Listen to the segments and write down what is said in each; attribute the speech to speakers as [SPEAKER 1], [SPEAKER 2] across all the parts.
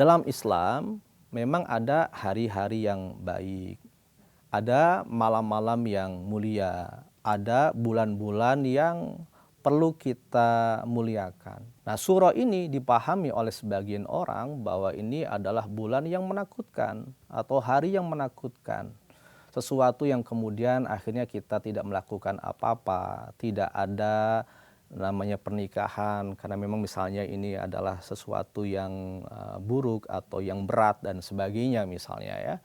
[SPEAKER 1] Dalam Islam memang ada hari-hari yang baik, ada malam-malam yang mulia, ada bulan-bulan yang perlu kita muliakan. Nah, surah ini dipahami oleh sebagian orang bahwa ini adalah bulan yang menakutkan atau hari yang menakutkan. Sesuatu yang kemudian akhirnya kita tidak melakukan apa-apa, tidak ada namanya pernikahan karena memang misalnya ini adalah sesuatu yang buruk atau yang berat dan sebagainya misalnya ya.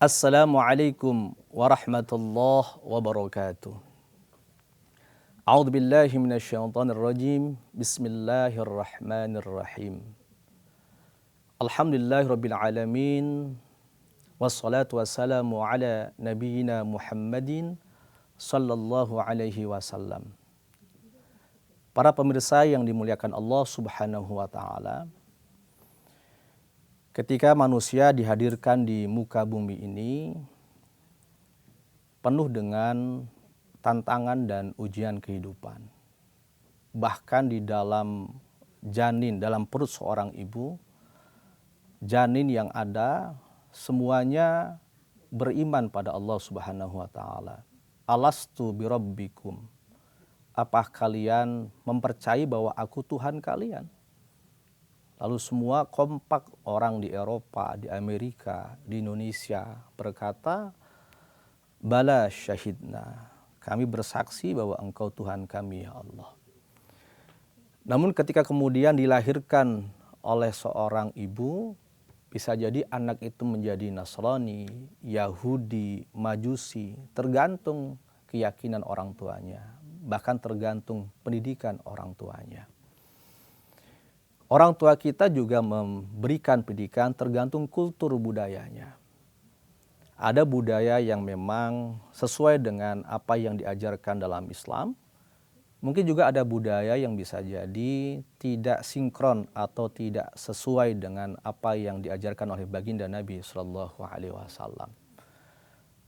[SPEAKER 1] Assalamualaikum warahmatullahi wabarakatuh. A'udzu billahi minasyaitonir rajim. Bismillahirrahmanirrahim. Alhamdulillahirabbil alamin. Wassalatu wassalamu ala nabiyyina Muhammadin sallallahu alaihi wasallam. Para pemirsa yang dimuliakan Allah Subhanahu wa taala, ketika manusia dihadirkan di muka bumi ini penuh dengan tantangan dan ujian kehidupan. Bahkan di dalam janin, dalam perut seorang ibu, janin yang ada semuanya beriman pada Allah Subhanahu wa taala. Alastu birabbikum. Apa kalian mempercayai bahwa aku Tuhan kalian? Lalu semua kompak orang di Eropa, di Amerika, di Indonesia berkata, Bala syahidna, kami bersaksi bahwa engkau Tuhan kami ya Allah. Namun ketika kemudian dilahirkan oleh seorang ibu, bisa jadi anak itu menjadi Nasrani, Yahudi, Majusi, tergantung keyakinan orang tuanya, bahkan tergantung pendidikan orang tuanya. Orang tua kita juga memberikan pendidikan tergantung kultur budayanya. Ada budaya yang memang sesuai dengan apa yang diajarkan dalam Islam. Mungkin juga ada budaya yang bisa jadi tidak sinkron atau tidak sesuai dengan apa yang diajarkan oleh baginda Nabi Shallallahu Alaihi Wasallam.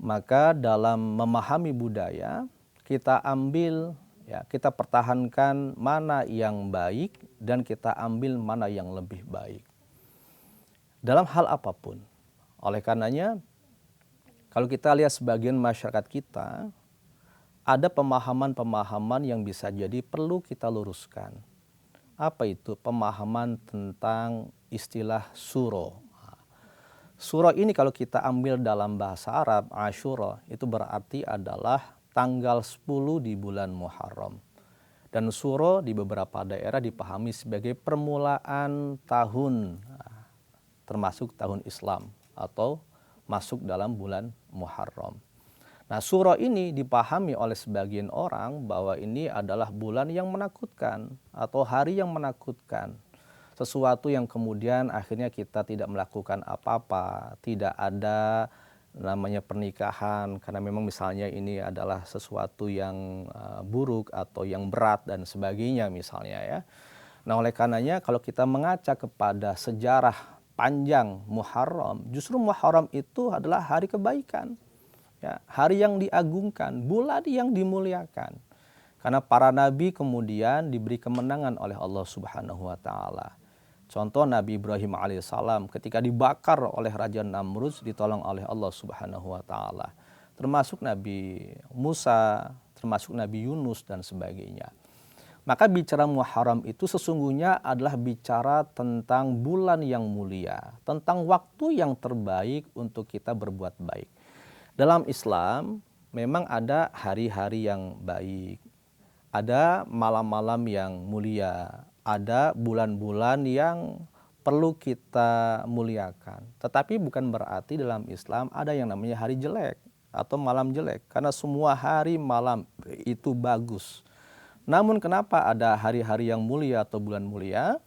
[SPEAKER 1] Maka dalam memahami budaya kita ambil, ya, kita pertahankan mana yang baik dan kita ambil mana yang lebih baik. Dalam hal apapun. Oleh karenanya, kalau kita lihat sebagian masyarakat kita, ada pemahaman-pemahaman yang bisa jadi perlu kita luruskan. Apa itu? Pemahaman tentang istilah suro. Suro ini kalau kita ambil dalam bahasa Arab, Asyura, itu berarti adalah tanggal 10 di bulan Muharram. Dan suro di beberapa daerah dipahami sebagai permulaan tahun, termasuk tahun Islam atau masuk dalam bulan Muharram. Nah, suro ini dipahami oleh sebagian orang bahwa ini adalah bulan yang menakutkan atau hari yang menakutkan. Sesuatu yang kemudian akhirnya kita tidak melakukan apa-apa, tidak ada namanya pernikahan karena memang misalnya ini adalah sesuatu yang buruk atau yang berat dan sebagainya misalnya ya. Nah, oleh karenanya kalau kita mengaca kepada sejarah panjang Muharram, justru Muharram itu adalah hari kebaikan. Ya, hari yang diagungkan, bulan yang dimuliakan. Karena para nabi kemudian diberi kemenangan oleh Allah Subhanahu wa taala. Contoh Nabi Ibrahim alaihissalam ketika dibakar oleh Raja Namrud ditolong oleh Allah Subhanahu wa taala. Termasuk Nabi Musa, termasuk Nabi Yunus dan sebagainya. Maka bicara Muharram itu sesungguhnya adalah bicara tentang bulan yang mulia, tentang waktu yang terbaik untuk kita berbuat baik. Dalam Islam memang ada hari-hari yang baik, ada malam-malam yang mulia, ada bulan-bulan yang perlu kita muliakan. Tetapi bukan berarti dalam Islam ada yang namanya hari jelek atau malam jelek, karena semua hari malam itu bagus. Namun kenapa ada hari-hari yang mulia atau bulan mulia?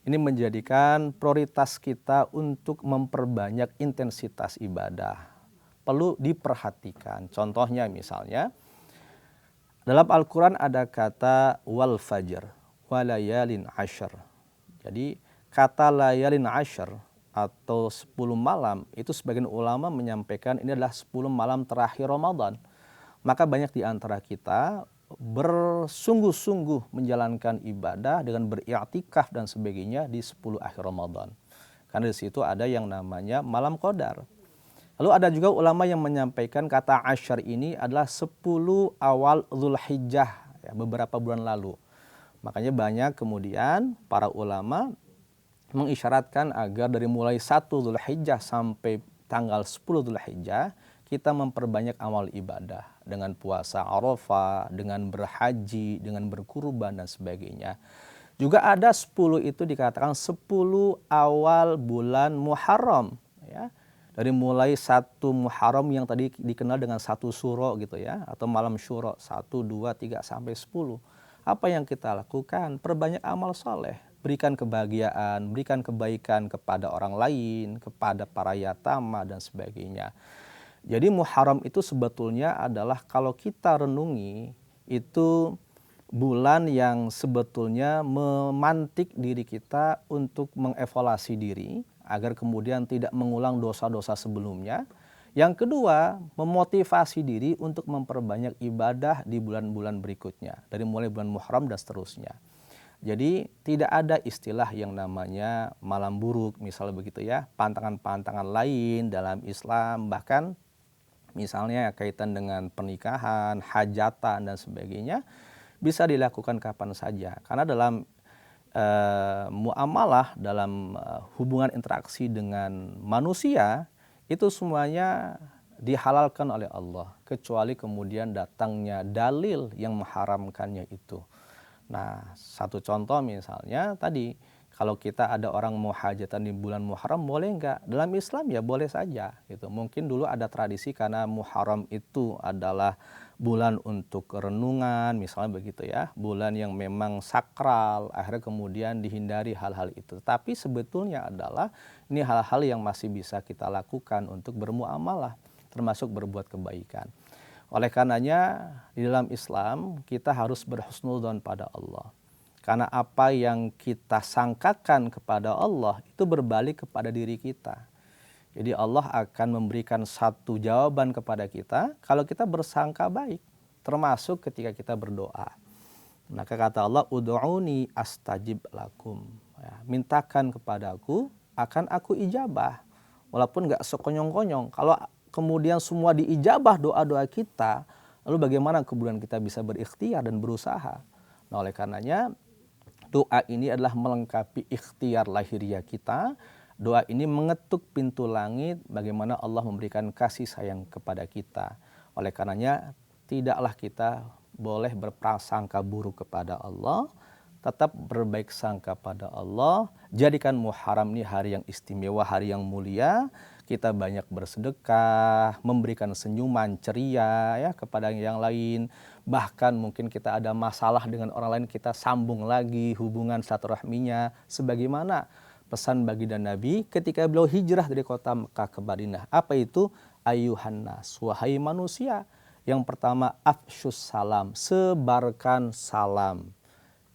[SPEAKER 1] Ini menjadikan prioritas kita untuk memperbanyak intensitas ibadah. Perlu diperhatikan. Contohnya misalnya, dalam Al-Quran ada kata wal fajr, walayalin ashar. Jadi kata layalin ashar atau 10 malam, itu sebagian ulama menyampaikan ini adalah 10 malam terakhir Ramadan. maka banyak di antara kita bersungguh-sungguh menjalankan ibadah dengan beriktikaf dan sebagainya di 10 akhir Ramadan. Karena di situ ada yang namanya malam qadar. Lalu ada juga ulama yang menyampaikan kata asyar ini adalah 10 awal Dzulhijjah, ya, beberapa bulan lalu. Makanya banyak kemudian para ulama mengisyaratkan agar dari mulai 1 Dzulhijjah sampai tanggal 10 Dzulhijjah kita memperbanyak amal ibadah dengan puasa Arafah, dengan berhaji, dengan berkurban dan sebagainya. Juga ada 10 itu dikatakan 10 awal bulan Muharram, ya. Dari mulai 1 Muharram yang tadi dikenal dengan 1 Syuro gitu ya, atau malam Syuro 1, 2, 3 sampai 10. Apa yang kita lakukan? Perbanyak amal soleh, berikan kebahagiaan, berikan kebaikan kepada orang lain, kepada para yatama dan sebagainya. Jadi Muharram itu sebetulnya adalah kalau kita renungi itu bulan yang sebetulnya memantik diri kita untuk mengevaluasi diri agar kemudian tidak mengulang dosa-dosa sebelumnya. Yang kedua, memotivasi diri untuk memperbanyak ibadah di bulan-bulan berikutnya, dari mulai bulan Muharram dan seterusnya. Jadi tidak ada istilah yang namanya malam buruk, misalnya begitu ya, pantangan-pantangan lain dalam Islam, bahkan misalnya kaitan dengan pernikahan, hajatan dan sebagainya, bisa dilakukan kapan saja. Karena dalam muamalah, dalam hubungan interaksi dengan manusia, itu semuanya dihalalkan oleh Allah, kecuali kemudian datangnya dalil yang mengharamkannya itu. Nah, satu contoh misalnya tadi, kalau kita ada orang mau hajatan di bulan Muharram, boleh nggak? Dalam Islam ya boleh saja gitu. Mungkin dulu ada tradisi karena Muharram itu adalah bulan untuk renungan, misalnya begitu ya, bulan yang memang sakral, akhirnya kemudian dihindari hal-hal itu. Tapi sebetulnya adalah ini hal-hal yang masih bisa kita lakukan untuk bermuamalah, termasuk berbuat kebaikan. Oleh karenanya di dalam Islam kita harus berhusnudzon pada Allah. Karena apa yang kita sangkakan kepada Allah itu berbalik kepada diri kita. Jadi Allah akan memberikan satu jawaban kepada kita kalau kita bersangka baik, termasuk ketika kita berdoa. Maka kata Allah, ud'uni astajib lakum. Ya, mintakan kepadaku, akan aku ijabah. Walaupun nggak sekonyong-konyong. Kalau kemudian semua diijabah doa-doa kita, lalu bagaimana kemudian kita bisa berikhtiar dan berusaha? Nah, oleh karenanya doa ini adalah melengkapi ikhtiar lahiriah kita. Doa ini mengetuk pintu langit bagaimana Allah memberikan kasih sayang kepada kita. Oleh karenanya tidaklah kita boleh berprasangka buruk kepada Allah, tetap berbaik sangka pada Allah. Jadikan Muharram ini hari yang istimewa, hari yang mulia. Kita banyak bersedekah, memberikan senyuman ceria ya kepada yang lain. Bahkan mungkin kita ada masalah dengan orang lain, kita sambung lagi hubungan silaturahminya sebagaimana pesan baginda Nabi ketika beliau hijrah dari kota Mekah ke Madinah. Apa itu? Ayuhan nas, wahai manusia. Yang pertama, afsyus salam, sebarkan salam.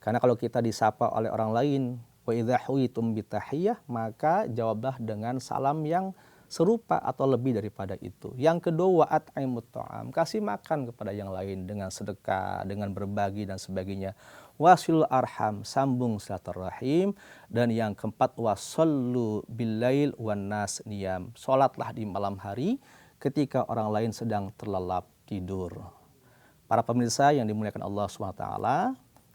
[SPEAKER 1] Karena kalau kita disapa oleh orang lain, wa idza huyitum bitahiyyah, maka jawablah dengan salam yang serupa atau lebih daripada itu. Yang kedua, wa at'imut ta'am, kasih makan kepada yang lain dengan sedekah, dengan berbagi dan sebagainya. Wasilul arham, sambung silaturahim. Dan yang keempat, wasallu billail wan nas niyam, salatlah di malam hari ketika orang lain sedang terlelap tidur. Para pemirsa yang dimuliakan Allah SWT,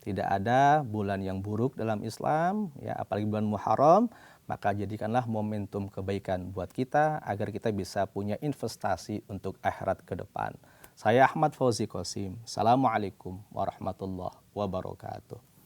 [SPEAKER 1] tidak ada bulan yang buruk dalam Islam, ya, apalagi bulan Muharram. Maka jadikanlah momentum kebaikan buat kita agar kita bisa punya investasi untuk akhirat ke depan. Saya Ahmad Fauzi Qasim. Assalamualaikum warahmatullahi wabarakatuh.